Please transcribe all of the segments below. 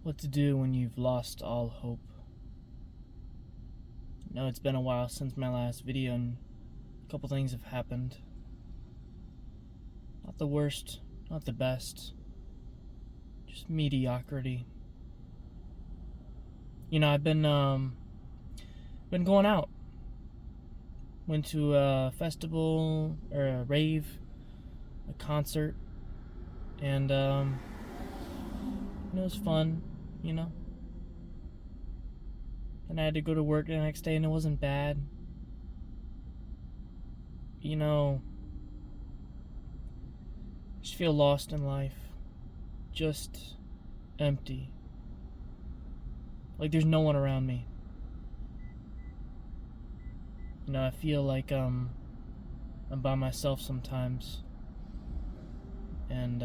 What to do when you've lost all hope. It's been a while since my last video, and a couple things have happened. Not the worst, not the best, just mediocrity. I've been going out. Went to a festival or a rave, a concert, and it was fun. And I had to go to work the next day, and it wasn't bad. I just feel lost in life. Just empty. Like there's no one around me. I feel like I'm by myself sometimes. And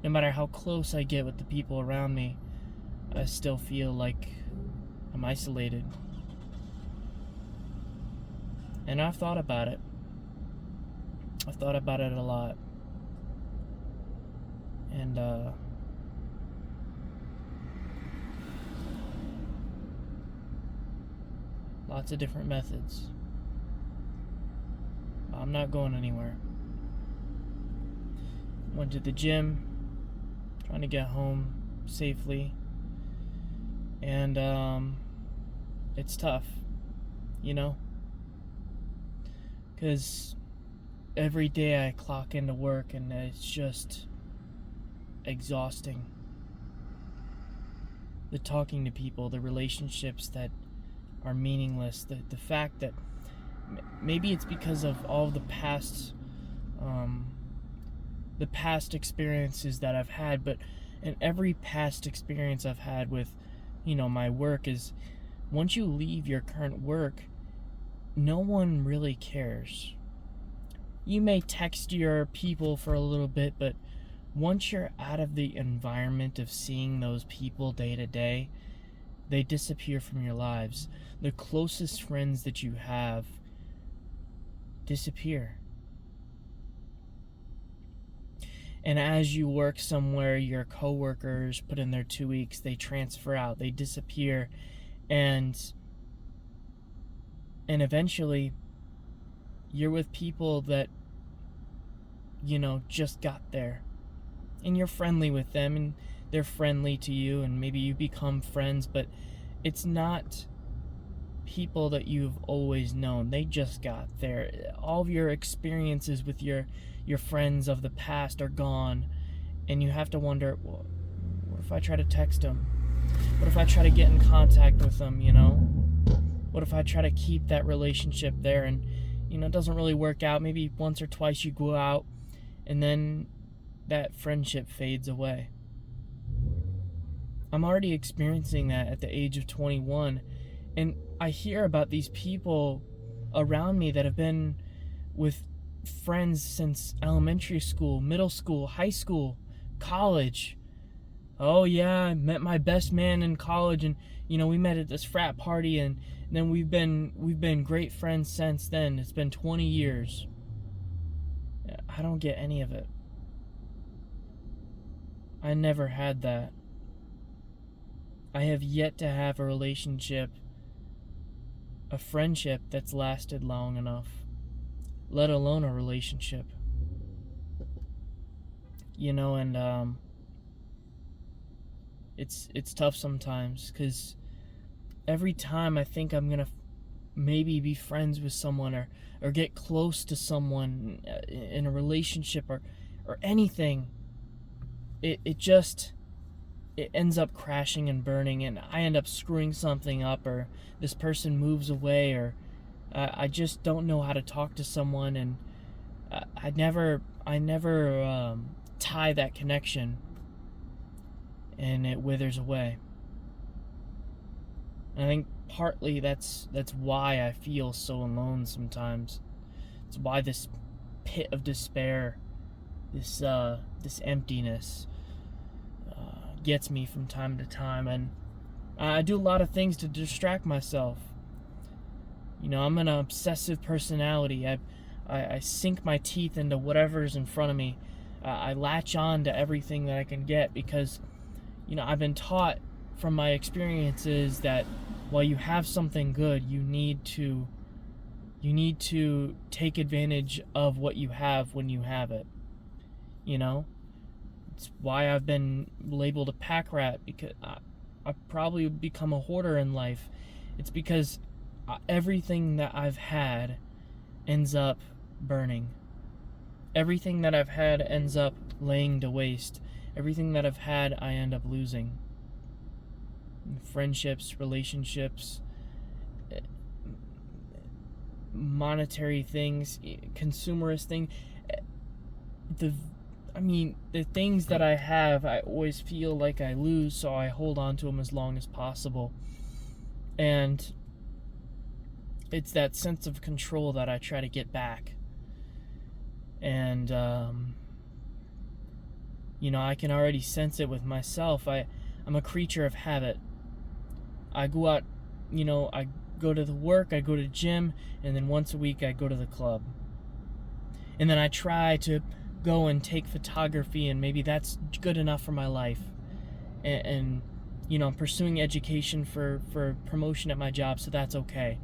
no matter how close I get with the people around me, I still feel like I'm isolated. And I've thought about it. I've thought about it a lot. And lots of different methods. I'm not going anywhere. Went to the gym, trying to get home safely. And it's tough, because every day I clock into work and it's just exhausting. The talking to people, the relationships that are meaningless, the fact that maybe it's because of all the past experiences that I've had, but in every past experience I've had with my work is, once you leave your current work, no one really cares. You may text your people for a little bit, but once you're out of the environment of seeing those people day to day, they disappear from your lives. The closest friends that you have disappear. And as you work somewhere, your coworkers put in their 2 weeks, they transfer out, they disappear, and eventually you're with people that just got there, and you're friendly with them, and they're friendly to you, and maybe you become friends, but it's not people that you've always known. They just got there. All of your experiences with your friends of the past are gone, and you have to wonder, well, what if I try to text them? What if I try to get in contact with them, What if I try to keep that relationship there, and it doesn't really work out? Maybe once or twice you go out, and then that friendship fades away. I'm already experiencing that at the age of 21, and I hear about these people around me that have been with friends since elementary school, middle school, high school, college. Oh yeah, I met my best man in college, and we met at this frat party, and then we've been great friends since then. It's been 20 years. I don't get any of it. I never had that. I have yet to have a relationship, a friendship that's lasted long enough, let alone a relationship. And it's tough sometimes, because every time I think I'm gonna maybe be friends with someone, or get close to someone in a relationship, or anything, it ends up crashing and burning, and I end up screwing something up, or this person moves away, or I just don't know how to talk to someone, and I never tie that connection, and it withers away. And I think partly that's why I feel so alone sometimes. It's why this pit of despair, this emptiness, gets me from time to time, and I do a lot of things to distract myself. I'm an obsessive personality. I sink my teeth into whatever's in front of me. I latch on to everything that I can get, because I've been taught from my experiences that while you have something good, you need to take advantage of what you have when you have it. It's why I've been labeled a pack rat, because I've probably become a hoarder in life. It's because everything that I've had ends up burning. Everything that I've had ends up laying to waste. Everything that I've had, I end up losing. Friendships, relationships, monetary things, consumerist things. The things that I have, I always feel like I lose, so I hold on to them as long as possible. And it's that sense of control that I try to get back. And, I can already sense it with myself. I'm a creature of habit. I go out, I go to the work, I go to the gym, and then once a week I go to the club. And then I try to go and take photography, and maybe that's good enough for my life. And I'm pursuing education for promotion at my job, so that's okay.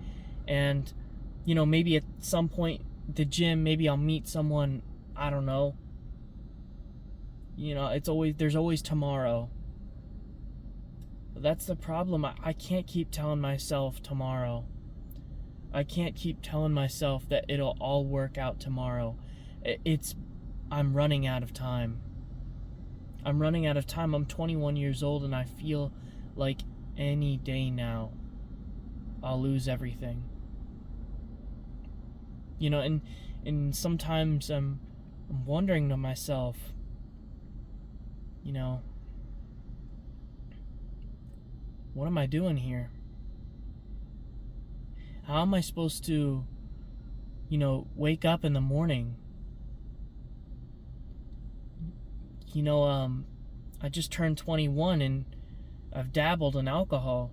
And, maybe at some point, the gym, maybe I'll meet someone, I don't know. There's always tomorrow. But that's the problem. I can't keep telling myself tomorrow. I can't keep telling myself that it'll all work out tomorrow. I'm running out of time. I'm running out of time. I'm 21 years old, and I feel like any day now I'll lose everything. And sometimes I'm wondering to myself, what am I doing here? How am I supposed to, wake up in the morning? I just turned 21 and I've dabbled in alcohol,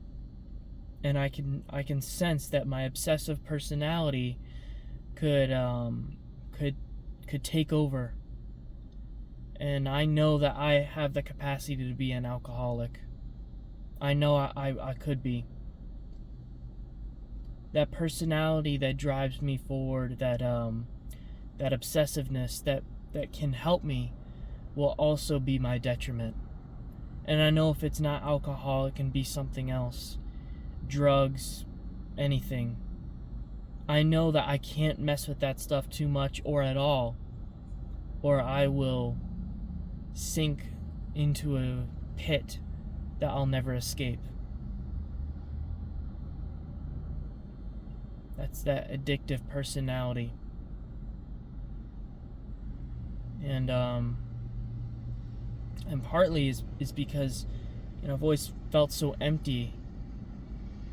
and I can sense that my obsessive personality could take over. And I know that I have the capacity to be an alcoholic. I know I could be. That personality that drives me forward, that obsessiveness that can help me, will also be my detriment. And I know if it's not alcohol, it can be something else. Drugs, anything. I know that I can't mess with that stuff too much or at all, or I will sink into a pit that I'll never escape. That's that addictive personality. And partly is because I've always felt so empty,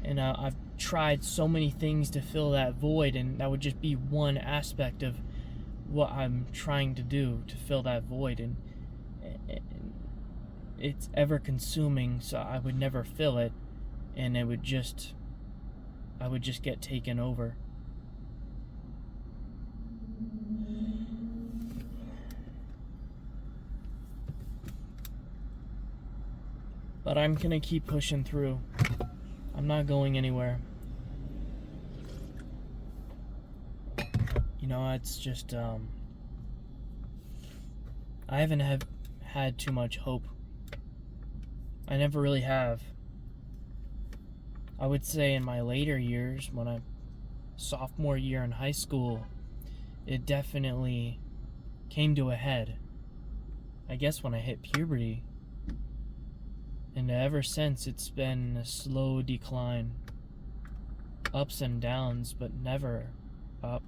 and I've tried so many things to fill that void, and that would just be one aspect of what I'm trying to do to fill that void, and it's ever consuming, so I would never fill it, and I would just get taken over. But I'm gonna keep pushing through. I'm not going anywhere. It's just, I haven't had too much hope. I never really have. I would say in my later years, when I'm sophomore year in high school, it definitely came to a head. I guess when I hit puberty. And ever since, it's been a slow decline. Ups and downs, but never up.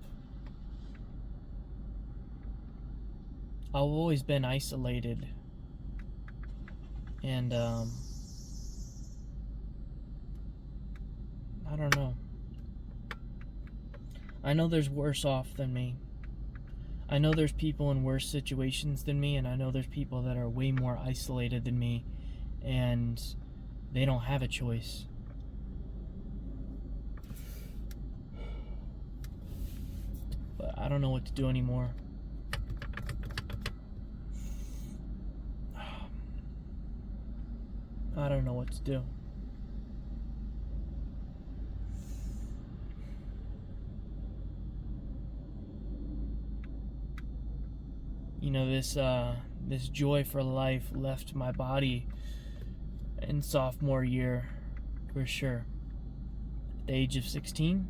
I've always been isolated. And, I don't know. I know there's worse off than me. I know there's people in worse situations than me, and I know there's people that are way more isolated than me, and they don't have a choice. But I don't know what to do anymore. I don't know what to do. You know, this joy for life left my body in sophomore year, for sure. At the age of 16,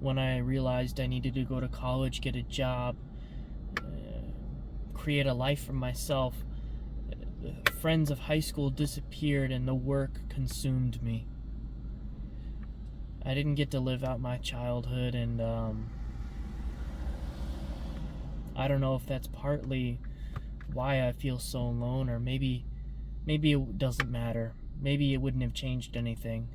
when I realized I needed to go to college, get a job, create a life for myself, the friends of high school disappeared and the work consumed me. I didn't get to live out my childhood, and I don't know if that's partly why I feel so alone, or maybe it doesn't matter. Maybe it wouldn't have changed anything.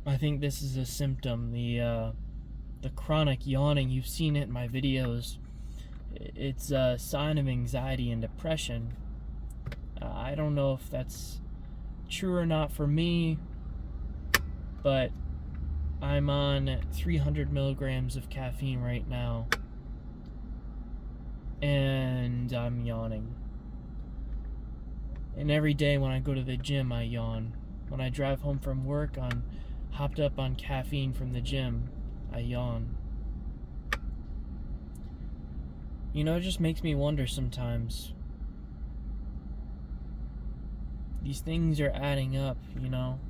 I think this is a symptom, the chronic yawning. You've seen it in my videos. It's a sign of anxiety and depression. I don't know if that's true or not for me, but I'm on 300 milligrams of caffeine right now, and I'm yawning. And every day when I go to the gym, I yawn. When I drive home from work, I'm hopped up on caffeine from the gym, I yawn. You know, it just makes me wonder sometimes. These things are adding up, you know.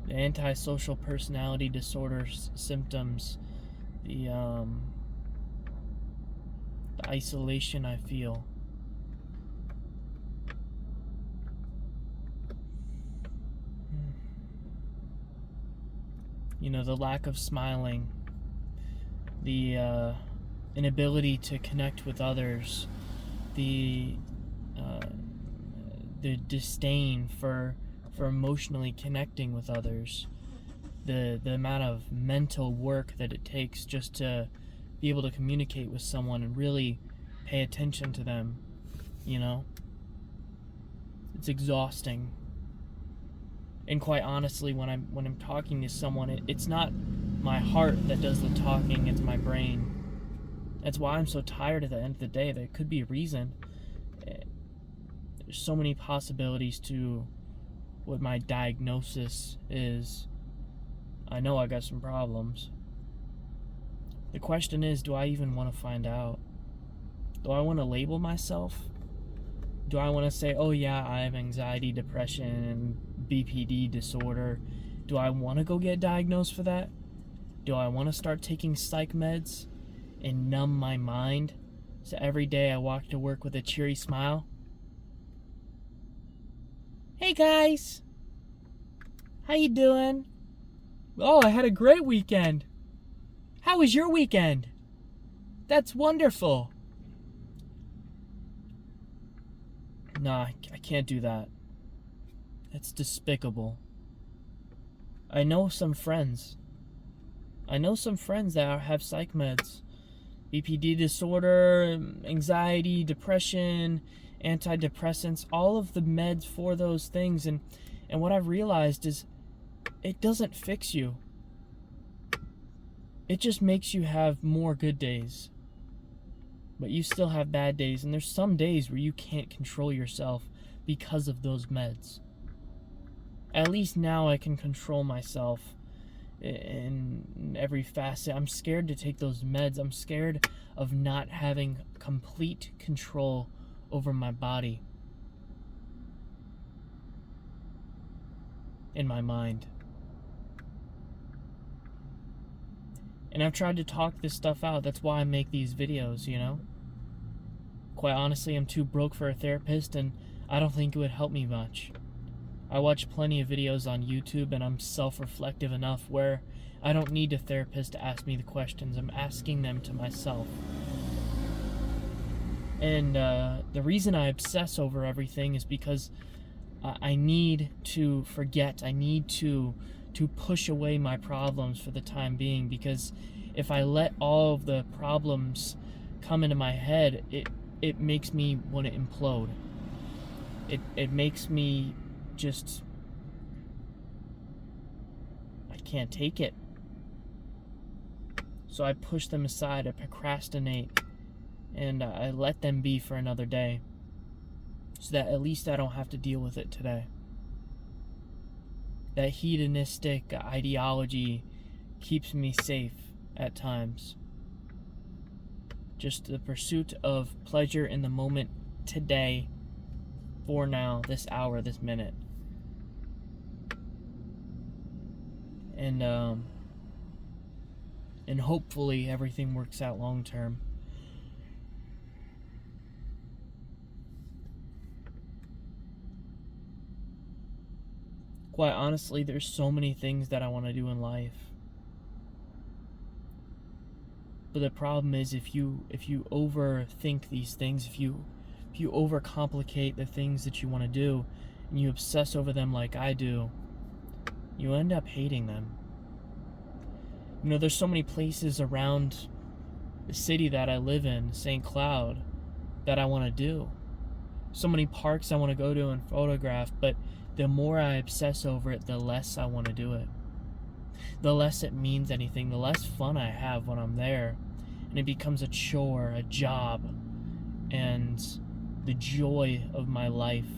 The antisocial personality disorder symptoms, the isolation I feel. You know, the lack of smiling, the inability to connect with others, the disdain for emotionally connecting with others, the amount of mental work that it takes just to be able to communicate with someone and really pay attention to them, you know? It's exhausting. And quite honestly, when I'm talking to someone, it's not my heart that does the talking, it's my brain. That's why I'm so tired at the end of the day. There could be a reason. There's so many possibilities to what my diagnosis is. I know I got some problems. The question is, do I even want to find out? Do I want to label myself? Do I want to say, oh yeah, I have anxiety, depression, and BPD disorder? Do I want to go get diagnosed for that? Do I want to start taking psych meds and numb my mind so every day I walk to work with a cheery smile? Hey guys! How you doing? Oh, I had a great weekend. How was your weekend? That's wonderful. Nah, I can't do that. That's despicable. I know some friends that have psych meds. BPD disorder, anxiety, depression, antidepressants, all of the meds for those things. And what I've realized is it doesn't fix you. It just makes you have more good days. But you still have bad days, and there's some days where you can't control yourself because of those meds. At least now I can control myself in every facet. I'm scared to take those meds. I'm scared of not having complete control over my body and my mind. And I've tried to talk this stuff out. That's why I make these videos, you know? Quite honestly, I'm too broke for a therapist, and I don't think it would help me much. I watch plenty of videos on YouTube, and I'm self-reflective enough where I don't need a therapist to ask me the questions. I'm asking them to myself. And the reason I obsess over everything is because I need to forget. I need to push away my problems for the time being, because if I let all of the problems come into my head, it makes me want to implode. It makes me just, I can't take it. So I push them aside, I procrastinate, and I let them be for another day, so that at least I don't have to deal with it today. That hedonistic ideology keeps me safe at times. Just the pursuit of pleasure in the moment today, for now, this hour, this minute. And hopefully everything works out long term. Quite honestly, there's so many things that I want to do in life. But the problem is, if you overthink these things, if you overcomplicate the things that you want to do, and you obsess over them like I do, you end up hating them. You know, there's so many places around the city that I live in, St. Cloud, that I want to do. So many parks I want to go to and photograph, but the more I obsess over it, the less I want to do it. The less it means anything, the less fun I have when I'm there. And it becomes a chore, a job, and the joy of my life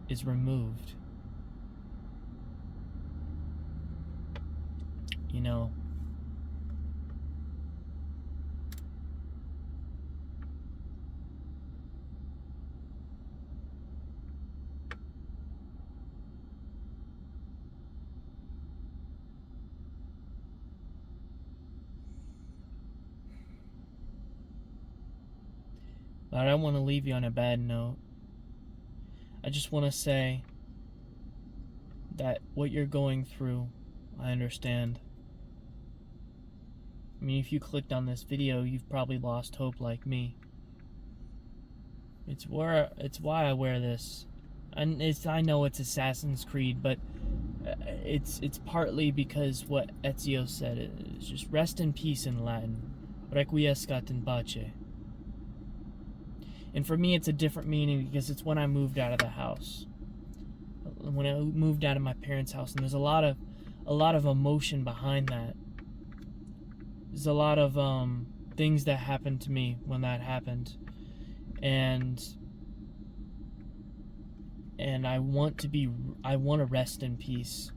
is removed. You know, but I don't want to leave you on a bad note. I just want to say that what you're going through, I understand. I mean, if you clicked on this video, you've probably lost hope like me. It's why I wear this. And I know it's Assassin's Creed, but it's partly because what Ezio said. It's just rest in peace in Latin. Requiescat in pace. And for me, it's a different meaning because it's when I moved out of the house. When I moved out of my parents' house, and there's a lot of emotion behind that. There's a lot of things that happened to me when that happened, and I want to rest in peace.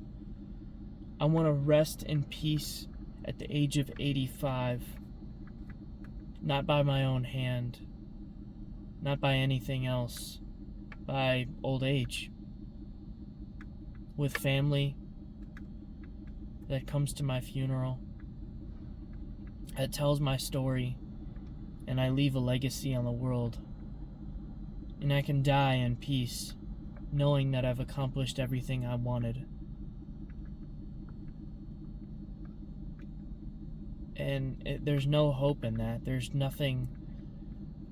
I want to rest in peace at the age of 85, not by my own hand, not by anything else, by old age, with family that comes to my funeral, that tells my story, and I leave a legacy on the world. And I can die in peace, knowing that I've accomplished everything I wanted. And there's no hope in that. There's nothing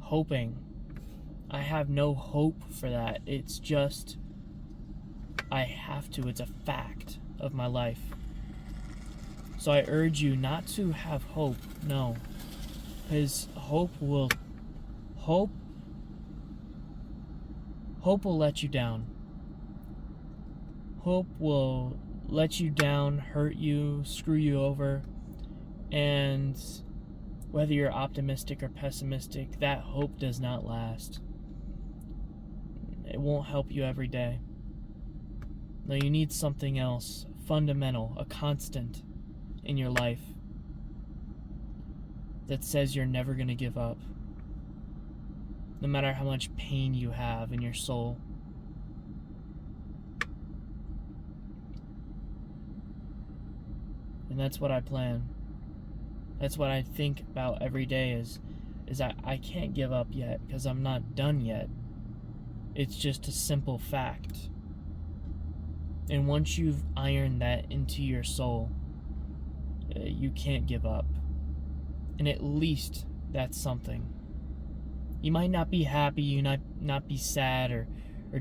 hoping. I have no hope for that. It's just, I have to. It's a fact of my life. So I urge you not to have hope, no. Because hope will let you down. Hope will let you down, hurt you, screw you over. And whether you're optimistic or pessimistic, that hope does not last. It won't help you every day. No, you need something else, fundamental, a constant in your life that says you're never going to give up, no matter how much pain you have in your soul. And that's what I plan. That's what I think about every day is I can't give up yet because I'm not done yet. It's just a simple fact. And once you've ironed that into your soul, you can't give up. And at least that's something. You might not be happy, you might not be sad or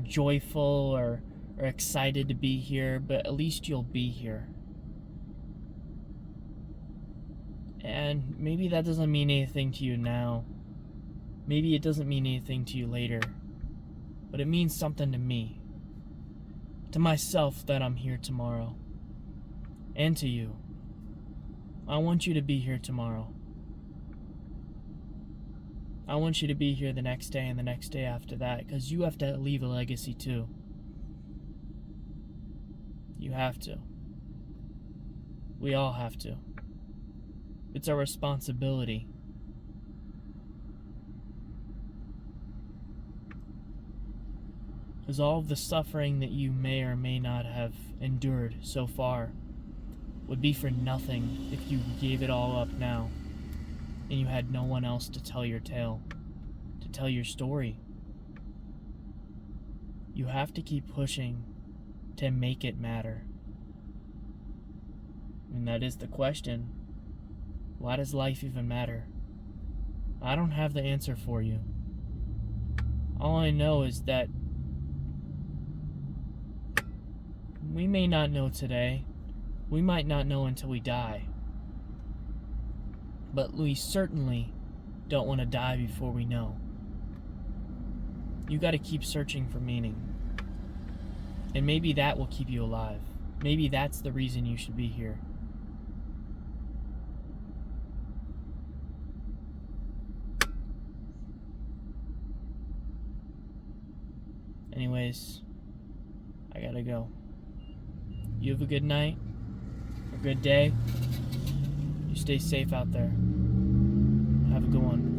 joyful or excited to be here, but at least you'll be here. And maybe that doesn't mean anything to you now. Maybe it doesn't mean anything to you later. But it means something to me. To myself that I'm here tomorrow. And to you. I want you to be here tomorrow. I want you to be here the next day and the next day after that, because you have to leave a legacy too. You have to. We all have to. It's our responsibility. Because all of the suffering that you may or may not have endured so far would be for nothing if you gave it all up now and you had no one else to tell your tale, to tell your story. You have to keep pushing to make it matter. And that is the question. Why does life even matter? I don't have the answer for you. All I know is that we may not know today. We might not know until we die. But we certainly don't want to die before we know. You got to keep searching for meaning. And maybe that will keep you alive. Maybe that's the reason you should be here. Anyways, I gotta go. You have a good night, a good day. You stay safe out there. Have a good one.